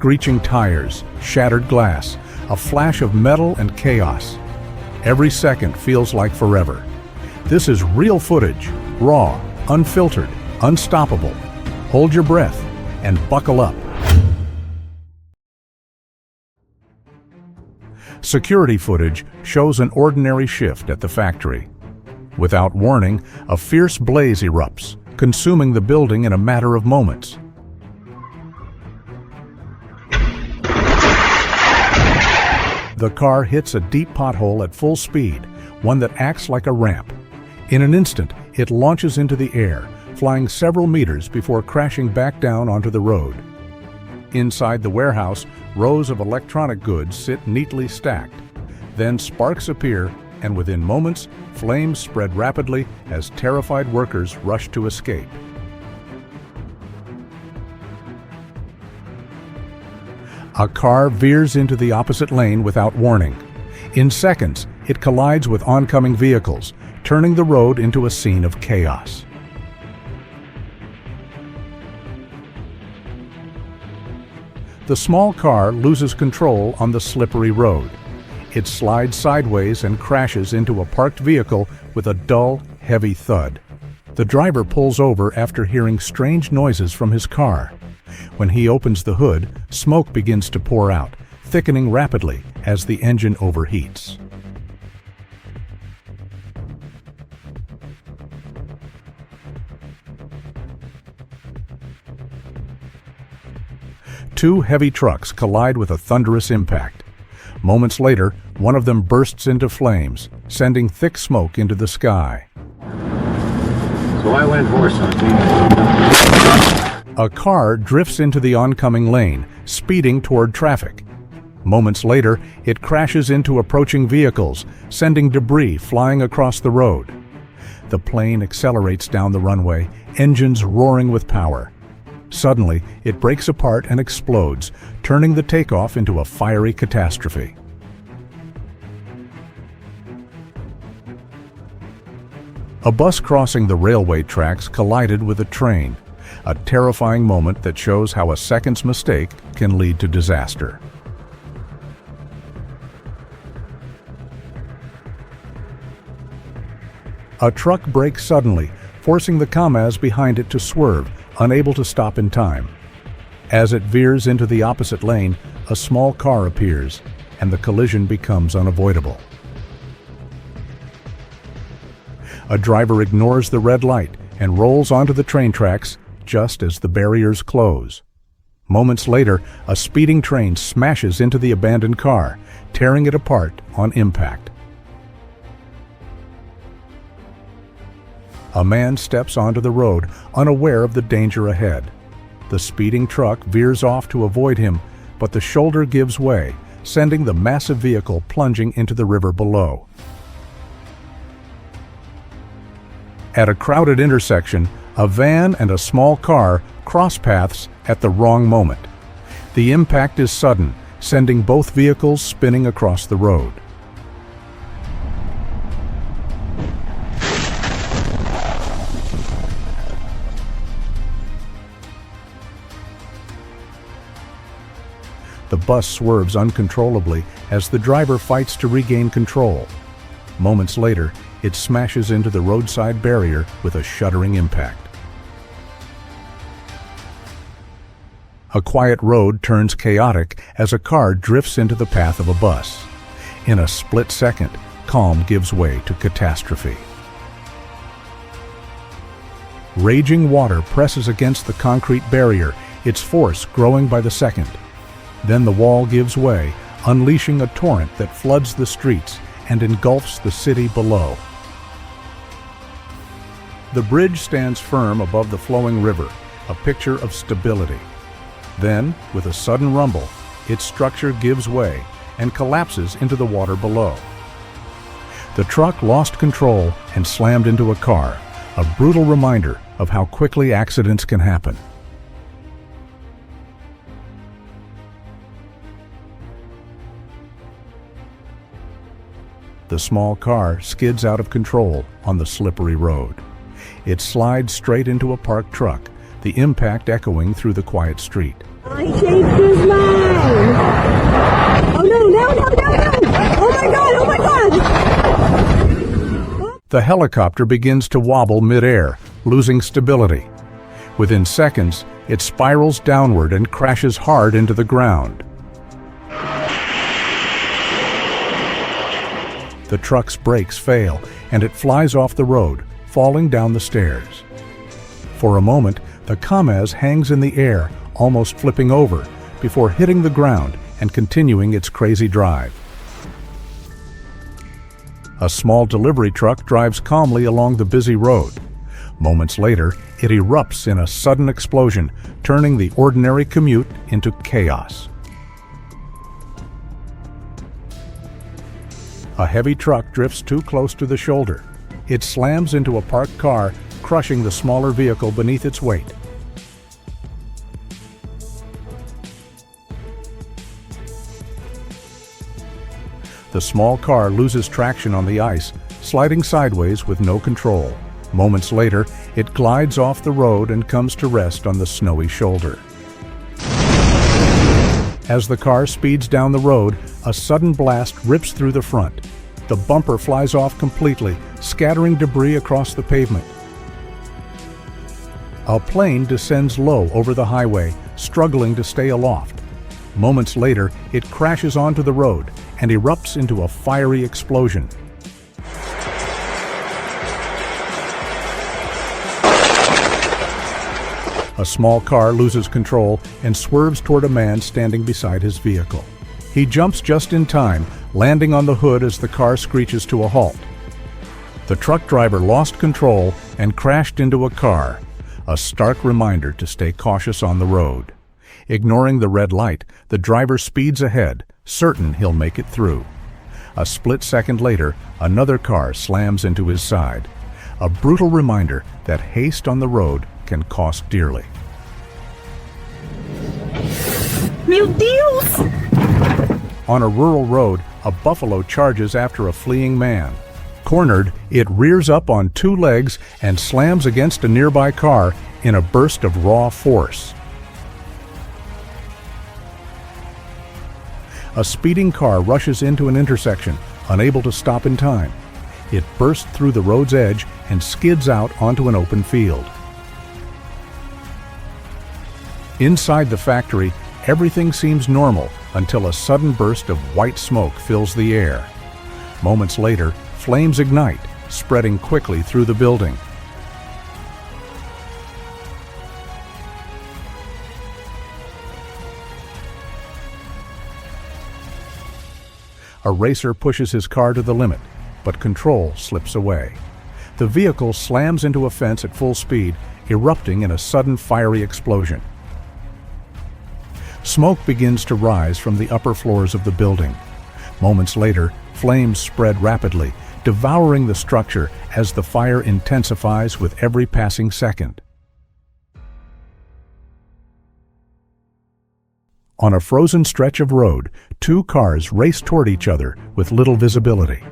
Screeching tires, shattered glass, a flash of metal and chaos. Every second feels like forever. This is real footage, raw, unfiltered, unstoppable. Hold your breath and buckle up. Security footage shows an ordinary shift at the factory. Without warning, a fierce blaze erupts, consuming the building in a matter of moments. The car hits a deep pothole at full speed, one that acts like a ramp. In an instant, it launches into the air, flying several meters before crashing back down onto the road. Inside the warehouse, rows of electronic goods sit neatly stacked. Then sparks appear, and within moments, flames spread rapidly as terrified workers rush to escape. A car veers into the opposite lane without warning. In seconds, it collides with oncoming vehicles, turning the road into a scene of chaos. The small car loses control on the slippery road. It slides sideways and crashes into a parked vehicle with a dull, heavy thud. The driver pulls over after hearing strange noises from his car. When he opens the hood, smoke begins to pour out, thickening rapidly as the engine overheats. Two heavy trucks collide with a thunderous impact. Moments later, one of them bursts into flames, sending thick smoke into the sky. So I went horse hunting. A car drifts into the oncoming lane, speeding toward traffic. Moments later, it crashes into approaching vehicles, sending debris flying across the road. The plane accelerates down the runway, engines roaring with power. Suddenly, it breaks apart and explodes, turning the takeoff into a fiery catastrophe. A bus crossing the railway tracks collided with a train, a terrifying moment that shows how a second's mistake can lead to disaster. A truck brakes suddenly, forcing the Kamaz behind it to swerve, unable to stop in time. As it veers into the opposite lane, a small car appears, and the collision becomes unavoidable. A driver ignores the red light and rolls onto the train tracks just as the barriers close. Moments later, a speeding train smashes into the abandoned car, tearing it apart on impact. A man steps onto the road, unaware of the danger ahead. The speeding truck veers off to avoid him, but the shoulder gives way, sending the massive vehicle plunging into the river below. At a crowded intersection, a van and a small car cross paths at the wrong moment. The impact is sudden, sending both vehicles spinning across the road. The bus swerves uncontrollably as the driver fights to regain control. Moments later, it smashes into the roadside barrier with a shuddering impact. A quiet road turns chaotic as a car drifts into the path of a bus. In a split second, calm gives way to catastrophe. Raging water presses against the concrete barrier, its force growing by the second. Then the wall gives way, unleashing a torrent that floods the streets and engulfs the city below. The bridge stands firm above the flowing river, a picture of stability. Then, with a sudden rumble, its structure gives way and collapses into the water below. The truck lost control and slammed into a car, a brutal reminder of how quickly accidents can happen. The small car skids out of control on the slippery road. It slides straight into a parked truck, the impact echoing through the quiet street. I saved his life! The helicopter begins to wobble mid-air, losing stability. Within seconds, it spirals downward and crashes hard into the ground. The truck's brakes fail, and it flies off the road, falling down the stairs. For a moment, the Kamaz hangs in the air, almost flipping over, before hitting the ground and continuing its crazy drive. A small delivery truck drives calmly along the busy road. Moments later, it erupts in a sudden explosion, turning the ordinary commute into chaos. A heavy truck drifts too close to the shoulder. It slams into a parked car, crushing the smaller vehicle beneath its weight. The small car loses traction on the ice, sliding sideways with no control. Moments later, it glides off the road and comes to rest on the snowy shoulder. As the car speeds down the road, a sudden blast rips through the front. The bumper flies off completely, scattering debris across the pavement. A plane descends low over the highway, struggling to stay aloft. Moments later, it crashes onto the road and erupts into a fiery explosion. A small car loses control and swerves toward a man standing beside his vehicle. He jumps just in time, landing on the hood as the car screeches to a halt. The truck driver lost control and crashed into a car, a stark reminder to stay cautious on the road. Ignoring the red light, the driver speeds ahead, certain he'll make it through. A split second later, another car slams into his side. A brutal reminder that haste on the road can cost dearly. Meu Deus! On a rural road, a buffalo charges after a fleeing man. Cornered, it rears up on two legs and slams against a nearby car in a burst of raw force. A speeding car rushes into an intersection, unable to stop in time. It bursts through the road's edge and skids out onto an open field. Inside the factory, everything seems normal until a sudden burst of white smoke fills the air. Moments later, flames ignite, spreading quickly through the building. A racer pushes his car to the limit, but control slips away. The vehicle slams into a fence at full speed, erupting in a sudden fiery explosion. Smoke begins to rise from the upper floors of the building. Moments later, flames spread rapidly, devouring the structure as the fire intensifies with every passing second. On a frozen stretch of road, two cars race toward each other with little visibility.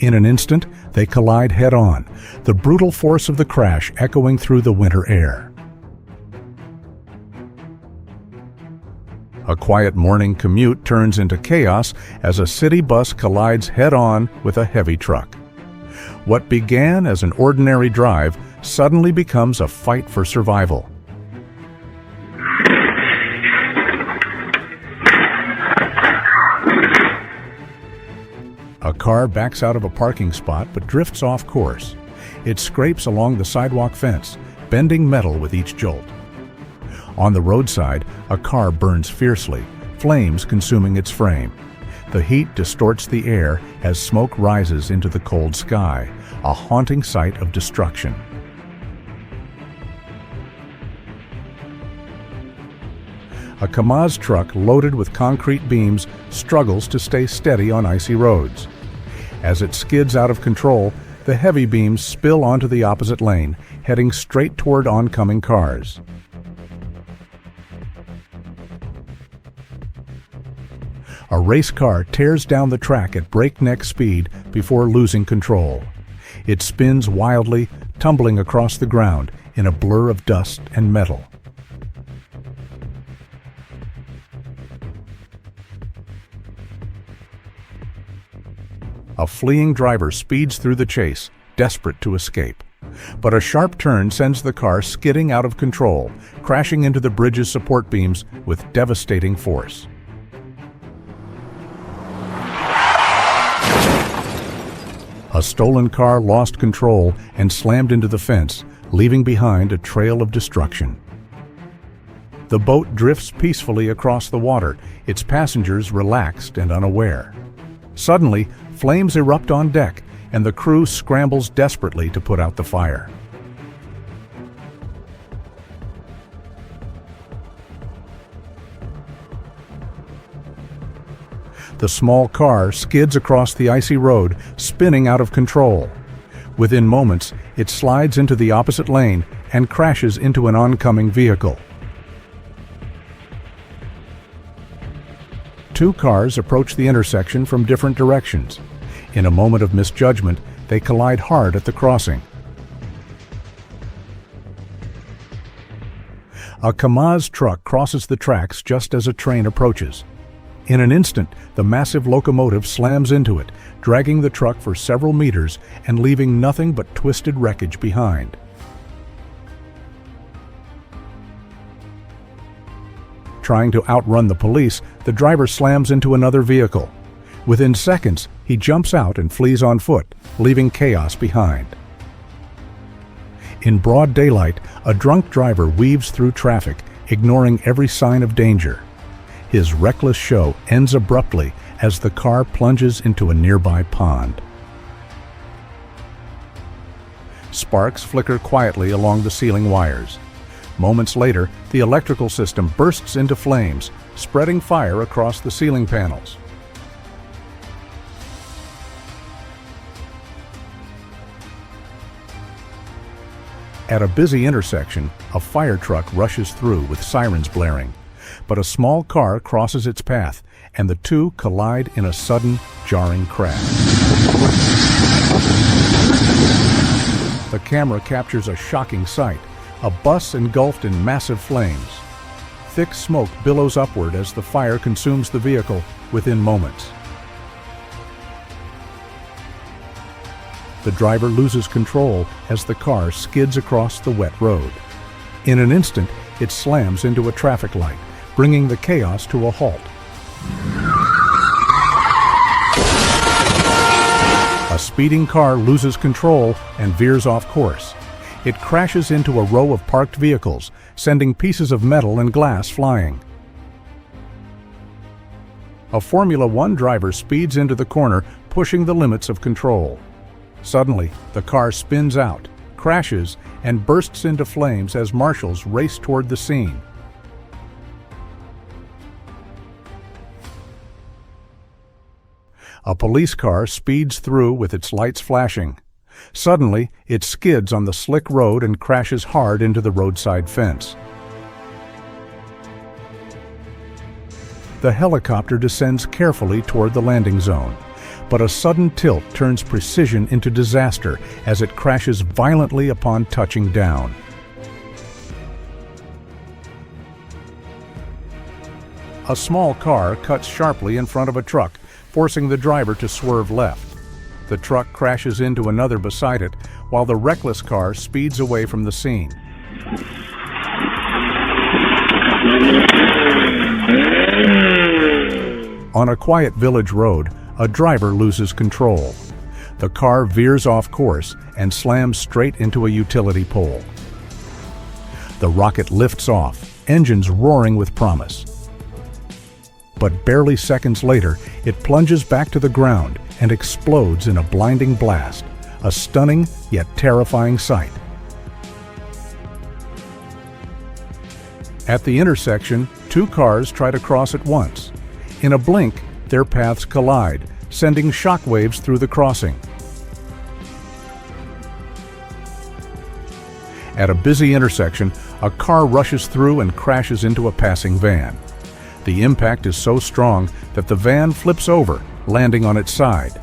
In an instant, they collide head-on, the brutal force of the crash echoing through the winter air. A quiet morning commute turns into chaos as a city bus collides head-on with a heavy truck. What began as an ordinary drive suddenly becomes a fight for survival. A car backs out of a parking spot but drifts off course. It scrapes along the sidewalk fence, bending metal with each jolt. On the roadside, a car burns fiercely, flames consuming its frame. The heat distorts the air as smoke rises into the cold sky, a haunting sight of destruction. A Kamaz truck loaded with concrete beams struggles to stay steady on icy roads. As it skids out of control, the heavy beams spill onto the opposite lane, heading straight toward oncoming cars. A race car tears down the track at breakneck speed before losing control. It spins wildly, tumbling across the ground in a blur of dust and metal. A fleeing driver speeds through the chase, desperate to escape. But a sharp turn sends the car skidding out of control, crashing into the bridge's support beams with devastating force. A stolen car lost control and slammed into the fence, leaving behind a trail of destruction. The boat drifts peacefully across the water, its passengers relaxed and unaware. Suddenly, flames erupt on deck, and the crew scrambles desperately to put out the fire. The small car skids across the icy road, spinning out of control. Within moments, it slides into the opposite lane and crashes into an oncoming vehicle. Two cars approach the intersection from different directions. In a moment of misjudgment, they collide hard at the crossing. A Kamaz truck crosses the tracks just as a train approaches. In an instant, the massive locomotive slams into it, dragging the truck for several meters and leaving nothing but twisted wreckage behind. Trying to outrun the police, the driver slams into another vehicle. Within seconds, he jumps out and flees on foot, leaving chaos behind. In broad daylight, a drunk driver weaves through traffic, ignoring every sign of danger. His reckless show ends abruptly as the car plunges into a nearby pond. Sparks flicker quietly along the ceiling wires. Moments later, the electrical system bursts into flames, spreading fire across the ceiling panels. At a busy intersection, a fire truck rushes through with sirens blaring. But a small car crosses its path, and the two collide in a sudden, jarring crash. The camera captures a shocking sight, a bus engulfed in massive flames. Thick smoke billows upward as the fire consumes the vehicle within moments. The driver loses control as the car skids across the wet road. In an instant, it slams into a traffic light, bringing the chaos to a halt. A speeding car loses control and veers off course. It crashes into a row of parked vehicles, sending pieces of metal and glass flying. A Formula One driver speeds into the corner, pushing the limits of control. Suddenly, the car spins out, crashes, and bursts into flames as marshals race toward the scene. A police car speeds through with its lights flashing. Suddenly, it skids on the slick road and crashes hard into the roadside fence. The helicopter descends carefully toward the landing zone, but a sudden tilt turns precision into disaster as it crashes violently upon touching down. A small car cuts sharply in front of a truck, forcing the driver to swerve left. The truck crashes into another beside it, while the reckless car speeds away from the scene. On a quiet village road, a driver loses control. The car veers off course and slams straight into a utility pole. The rocket lifts off, engines roaring with promise. But barely seconds later, it plunges back to the ground and explodes in a blinding blast, a stunning yet terrifying sight. At the intersection, two cars try to cross at once. In a blink, their paths collide, sending shockwaves through the crossing. At a busy intersection, a car rushes through and crashes into a passing van. The impact is so strong that the van flips over, landing on its side.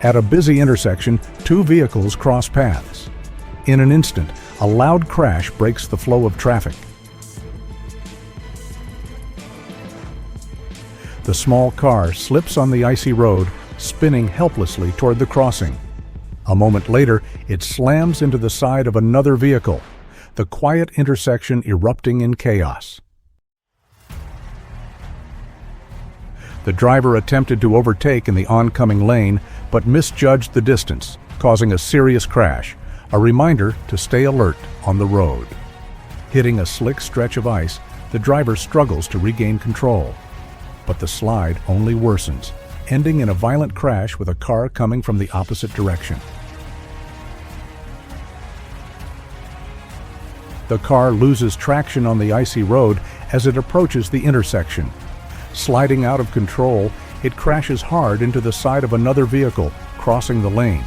At a busy intersection, two vehicles cross paths. In an instant, a loud crash breaks the flow of traffic. The small car slips on the icy road, spinning helplessly toward the crossing. A moment later, it slams into the side of another vehicle, the quiet intersection erupting in chaos. The driver attempted to overtake in the oncoming lane, but misjudged the distance, causing a serious crash, a reminder to stay alert on the road. Hitting a slick stretch of ice, the driver struggles to regain control. But the slide only worsens, ending in a violent crash with a car coming from the opposite direction. The car loses traction on the icy road as it approaches the intersection. Sliding out of control, it crashes hard into the side of another vehicle, crossing the lane.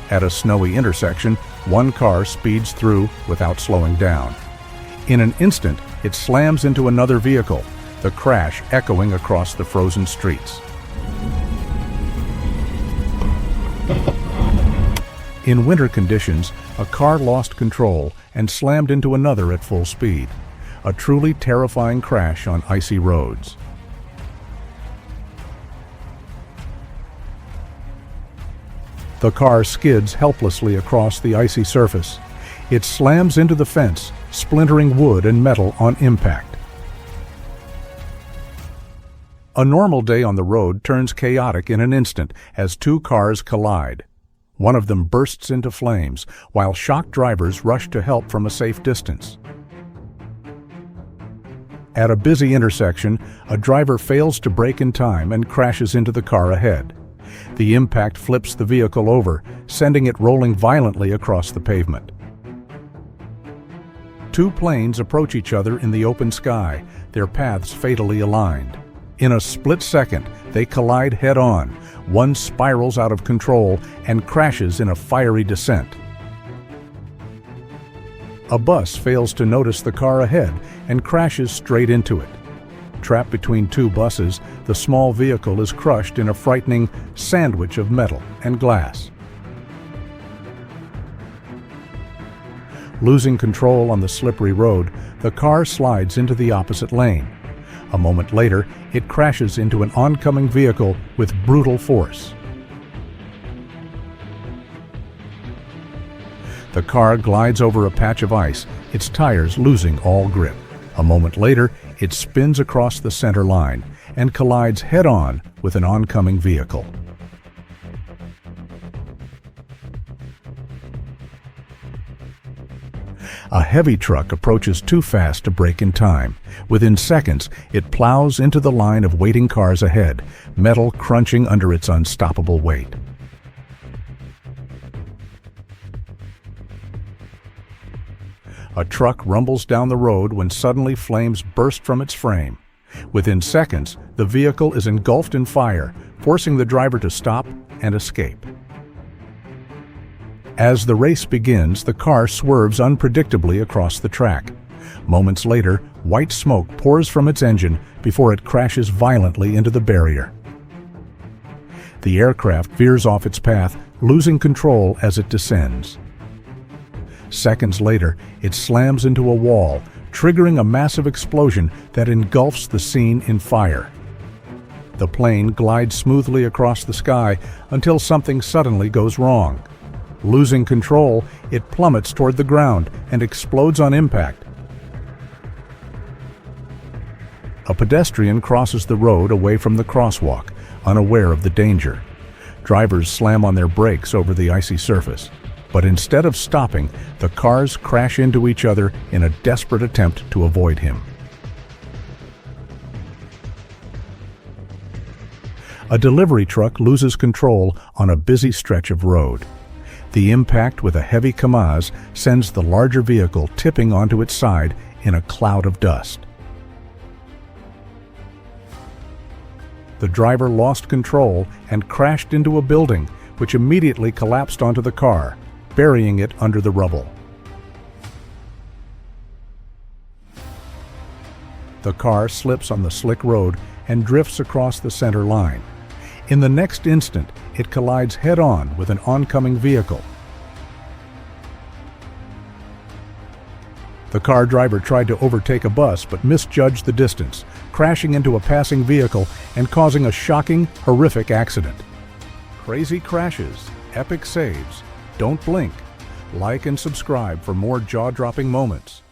At a snowy intersection, one car speeds through without slowing down. In an instant, it slams into another vehicle, the crash echoing across the frozen streets. In winter conditions, a car lost control and slammed into another at full speed, a truly terrifying crash on icy roads. The car skids helplessly across the icy surface. It slams into the fence, splintering wood and metal on impact. A normal day on the road turns chaotic in an instant as two cars collide. One of them bursts into flames, while shocked drivers rush to help from a safe distance. At a busy intersection, a driver fails to brake in time and crashes into the car ahead. The impact flips the vehicle over, sending it rolling violently across the pavement. Two planes approach each other in the open sky, their paths fatally aligned. In a split second, they collide head-on. One spirals out of control and crashes in a fiery descent. A bus fails to notice the car ahead and crashes straight into it. Trapped between two buses, the small vehicle is crushed in a frightening sandwich of metal and glass. Losing control on the slippery road, the car slides into the opposite lane. A moment later, it crashes into an oncoming vehicle with brutal force. The car glides over a patch of ice, its tires losing all grip. A moment later, it spins across the center line and collides head-on with an oncoming vehicle. A heavy truck approaches too fast to brake in time. Within seconds, it plows into the line of waiting cars ahead, metal crunching under its unstoppable weight. A truck rumbles down the road when suddenly flames burst from its frame. Within seconds, the vehicle is engulfed in fire, forcing the driver to stop and escape. As the race begins, the car swerves unpredictably across the track. Moments later, white smoke pours from its engine before it crashes violently into the barrier. The aircraft veers off its path, losing control as it descends. Seconds later, it slams into a wall, triggering a massive explosion that engulfs the scene in fire. The plane glides smoothly across the sky until something suddenly goes wrong. Losing control, it plummets toward the ground and explodes on impact. A pedestrian crosses the road away from the crosswalk, unaware of the danger. Drivers slam on their brakes over the icy surface. But instead of stopping, the cars crash into each other in a desperate attempt to avoid him. A delivery truck loses control on a busy stretch of road. The impact with a heavy Kamaz sends the larger vehicle tipping onto its side in a cloud of dust. The driver lost control and crashed into a building, which immediately collapsed onto the car, burying it under the rubble. The car slips on the slick road and drifts across the center line. In the next instant, it collides head-on with an oncoming vehicle. The car driver tried to overtake a bus but misjudged the distance, crashing into a passing vehicle and causing a shocking, horrific accident. Crazy crashes, epic saves. Don't blink. Like and subscribe for more jaw-dropping moments.